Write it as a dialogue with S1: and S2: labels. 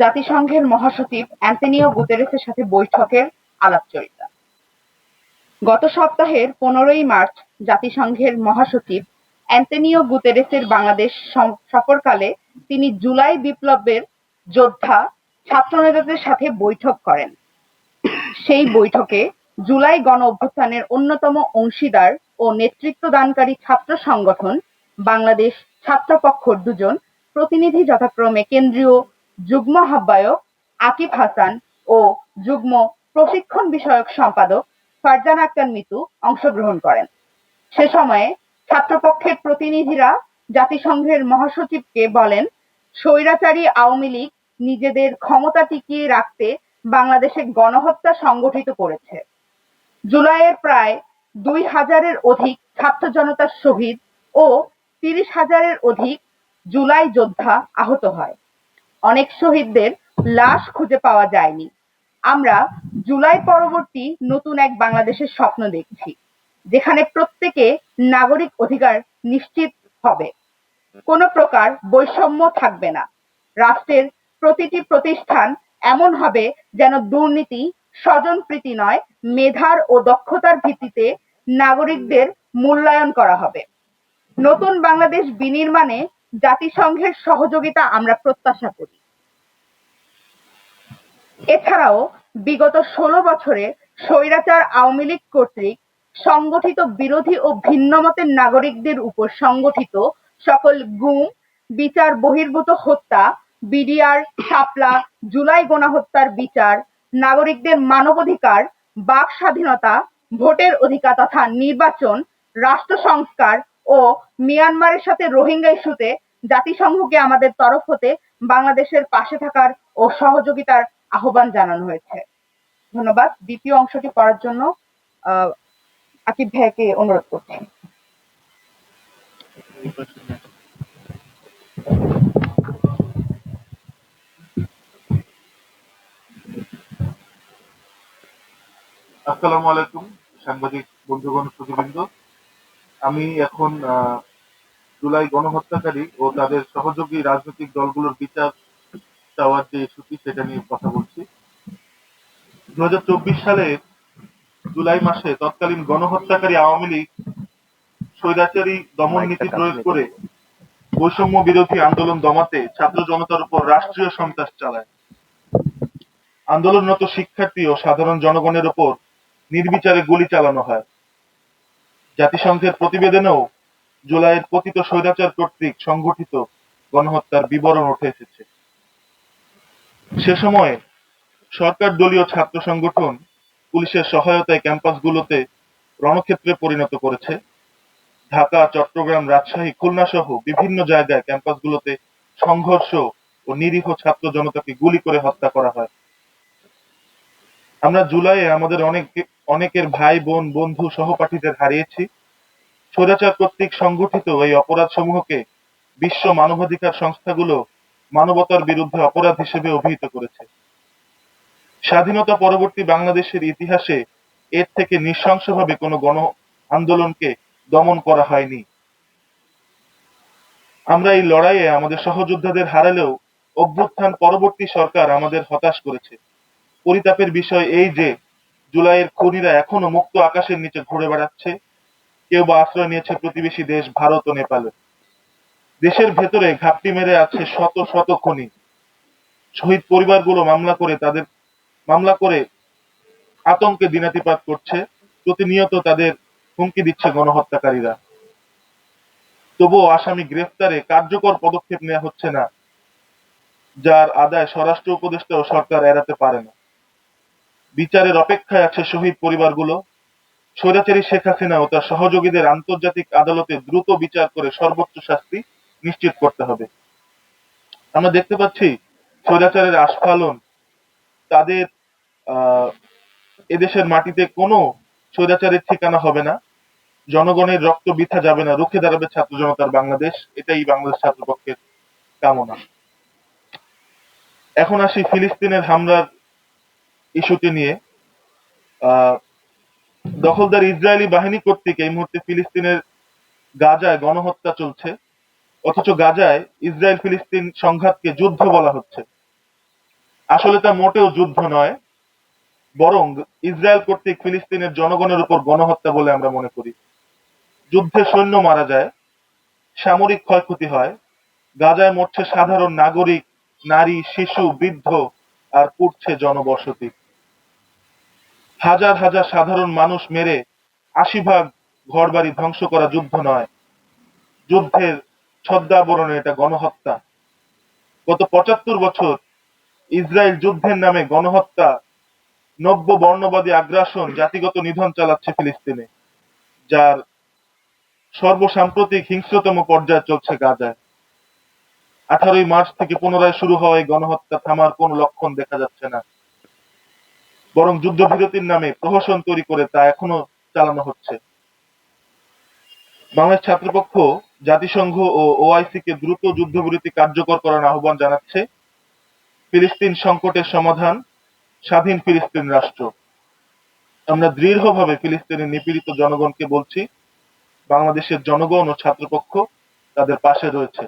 S1: জাতিসংঘের মহাসচিব অ্যান্তোনিও গুতেরেসের সাথে বৈঠকের আলাপচারিতা। গত সপ্তাহের 15ই মার্চ জাতিসংঘের মহাসচিব অ্যান্তোনিও গুতেরেসের বাংলাদেশ সফরকালে তিনি জুলাই বিপ্লবের যোদ্ধা ছাত্রনেতাদের সাথে বৈঠক করেন। সেই বৈঠকে জুলাই গণঅভ্যুত্থানের অন্যতম অংশীদার ও নেতৃত্বদানকারী ছাত্র সংগঠন বাংলাদেশ ছাত্রপক্ষর দুজন প্রতিনিধি যথাক্রমে কেন্দ্রীয় যুগ্ম আহ্বায়ক আকিব হাসান ও যুগ্ম প্রশিক্ষণ বিষয়ক সম্পাদক ফারজানা আক্তার মিতু অংশগ্রহণ করেন। সে সময়ে ছাত্রপক্ষের প্রতিনিধিরা জাতিসংঘের মহাসচিবকে বলেন, স্বৈরাচারী আওয়ামী লীগ নিজেদের ক্ষমতা টিকিয়ে রাখতে বাংলাদেশে গণহত্যা সংগঠিত করেছে। জুলাইয়ের প্রায় 2000-এর অধিক ছাত্র জনতার শহীদ ও 30,000-এর অধিক জুলাই যোদ্ধা আহত হয়। অনেক শহীদদের লাশ খুঁজে পাওয়া যায়নি। আমরা জুলাই পরবর্তী নতুন এক বাংলাদেশের স্বপ্ন দেখছি, যেখানে প্রত্যেকে নাগরিক অধিকার নিশ্চিত হবে, কোনো প্রকার বৈষম্য থাকবে না। রাষ্ট্রের প্রতিটি প্রতিষ্ঠান এমন হবে যেন দুর্নীতি, স্বজনপ্রীতি নয়, মেধার ও দক্ষতার ভিত্তিতে নাগরিকদের মূল্যায়ন করা হবে। নতুন বাংলাদেশ বিনির্মাণে জাতিসংঘের সহযোগিতা আমরা প্রত্যাশা করি। এছাড়াও বিগত 16 বছরে স্বৈরাচার আওয়ামী লীগ কর্তৃক সংগঠিত বিরোধী ও ভিন্নমতের নাগরিকদের উপর সংগঠিত সকল গুম, বিচার বহির্ভূত হত্যা, বিডিআর, শাপলা, জুলাই গণহত্যার বিচার, নাগরিকদের মানবাধিকার, বাক স্বাধীনতা, ভোটের অধিকার তথা নির্বাচন, রাষ্ট্র সংস্কার ও মিয়ানমারের সাথে রোহিঙ্গা ইস্যুতে জাতিসংঘকে আমাদের তরফ হতে বাংলাদেশের পাশে থাকার ও সহযোগিতার আহ্বান জানানো হয়েছে। ধন্যবাদ। দ্বিতীয় অংশটি পড়ার জন্য আকিব ভাইকে অনুরোধ করছি।
S2: আসসালামু আলাইকুম সাংবাদিক বন্ধুগণ, শ্রোতৃবৃন্দ। আমি এখন জুলাই গণহত্যাকারী ও তাদের সহযোগী রাজনৈতিক দলগুলোর বিচার চাওয়ার যে ইস্যুটি সেটা নিয়ে কথা বলছি। 2024 সালে জুলাই মাসে তৎকালীন গণহত্যাকারী আওয়ামী লীগ স্বৈরাচারী দমন নীতি প্রয়োগ করে বৈষম্য বিরোধী আন্দোলন দমাতে ছাত্র জনতার উপর রাষ্ট্রীয় সন্ত্রাস চালায়। আন্দোলনরত শিক্ষার্থী ও সাধারণ জনগণের উপর নির্বিচারে গুলি চালানো হয়। জাতিসংঘের প্রতিবেদনেও জুলাইয়ের পতিত স্বৈরাচার কর্তৃক সংগঠিত গণহত্যার বিবরণ উঠে এসেছে। সে সময়ে সরকার দলীয় ছাত্র সংগঠন পুলিশের সহায়তায় ক্যাম্পাসগুলোতে রণক্ষেত্রে পরিণত করেছে। ঢাকা, চট্টগ্রাম, রাজশাহী, খুলনা সহ বিভিন্ন জায়গায় ক্যাম্পাসগুলোতে সংঘর্ষ ও নিরীহ ছাত্র জনতাকে গুলি করে হত্যা করা হয়। আমরা জুলাইয়ে আমাদের অনেকের ভাই বোন, বন্ধু, সহপাঠীদের হারিয়েছি। স্বৈরাচার কর্তৃক সংগঠিত এই অপরাধ সমূহকে বিশ্ব মানবাধিকার সংস্থাগুলো মানবতার বিরুদ্ধে অপরাধ হিসেবে অভিহিত করেছে। স্বাধীনতা পরবর্তী বাংলাদেশের ইতিহাসে এর থেকে নৃশংসভাবে কোনো গণ আন্দোলনকে দমন করা হয়নি। আমরা এই লড়াইয়ে আমাদের সহযোদ্ধাদের হারালেও অভ্যুত্থান পরবর্তী সরকার আমাদের হতাশ করেছে। পরিতাপের বিষয় এই যে জুলাইয়ের খুনিরা এখনো মুক্ত আকাশের নিচে ঘুরে বেড়াচ্ছে। কেউ বা আশ্রয় নিয়েছে প্রতিবেশী দেশ ভারত ও নেপালে। দেশের ভেতরে ঘাপটি মেরে আছে শত শত খুনি। শহীদ পরিবারগুলো মামলা করে আতঙ্কে দিনাতিপাত করছে। প্রতিনিয়ত তাদের হুমকি দিচ্ছে গণহত্যাকারীরা। তবুও আসামি গ্রেফতারে কার্যকর পদক্ষেপ নেওয়া হচ্ছে না, যার আদায় স্বরাষ্ট্র উপদেষ্টা ও সরকার এড়াতে পারে না। বিচারের অপেক্ষায় আছে শহীদ পরিবারগুলো। স্বৈরাচারী শেখ হাসিনা ও তার সহযোগীদের আন্তর্জাতিক আদালতে দ্রুত বিচার করে সর্বোচ্চ শাস্তি নিশ্চিত করতে হবে। আমরা দেখতে পাচ্ছি স্বৈরাচারের আস্ফালন। তাদের এদেশের মাটিতে কোনো স্বৈরাচারের ঠিকানা হবে না। জনগণের রক্ত বৃথা যাবে না। রুখে দাঁড়াবে ছাত্র জনতার বাংলাদেশ। এটাই বাংলাদেশ ছাত্রপক্ষের কামনা। এখন আসি ফিলিস্তিনের হামলার ইস্যুটি নিয়ে। দখলদার ইসরায়েলি বাহিনী কর্তৃক এই মুহূর্তে ফিলিস্তিনের গাজায় গণহত্যা চলছে, অথচ গাজায় ইসরায়েল ফিলিস্তিন সংঘাতকে যুদ্ধ বলা হচ্ছে। আসলে তা মোটেও যুদ্ধ নয়, বরং ইসরায়েল কর্তৃক ফিলিস্তিনের জনগণের উপর গণহত্যা বলে আমরা মনে করি। যুদ্ধে সৈন্য মারা যায়, সামরিক ক্ষয়ক্ষতি হয়, গাজায় মরছে সাধারণ নাগরিক, নারী, শিশু, বৃদ্ধ, আর পুড়ছে জনবসতি। হাজার হাজার সাধারণ মানুষ মেরে ৮০ ভাগ ঘরবাড়ি ধ্বংস করা যুদ্ধ নয়, যুদ্ধের ছদ্মাবরণে এটা গণহত্যা। গত ৭৫ বছর ইসরায়েল যুদ্ধের নামে গণহত্যা, নব্য বর্ণবাদী আগ্রাসন, জাতিগত নিধন চালাচ্ছে ফিলিস্তিনে, যার সর্বসাম্প্রতিক হিংস্রতম পর্যায়ে চলছে গাজায়। ১৮ই মার্চ থেকে পুনরায় শুরু হওয়া এই গণহত্যা থামার কোনো লক্ষণ দেখা যাচ্ছে না, বরং যুদ্ধবিরতির নামে প্রহসন তৈরি করে তা এখনো চালানো হচ্ছে। বাংলাদেশ ছাত্রপক্ষ জাতিসংঘ ও ওআইসি কে দ্রুত যুদ্ধবিরতি কার্যকর করার আহ্বান জানাচ্ছে। ফিলিস্তিন সংকটের সমাধান স্বাধীন ফিলিস্তিন রাষ্ট্র। আমরা দৃঢ়ভাবে ফিলিস্তিনের নিপীড়িত জনগণকে বলছি, বাংলাদেশের জনগণ ও ছাত্রপক্ষ তাদের পাশে রয়েছে।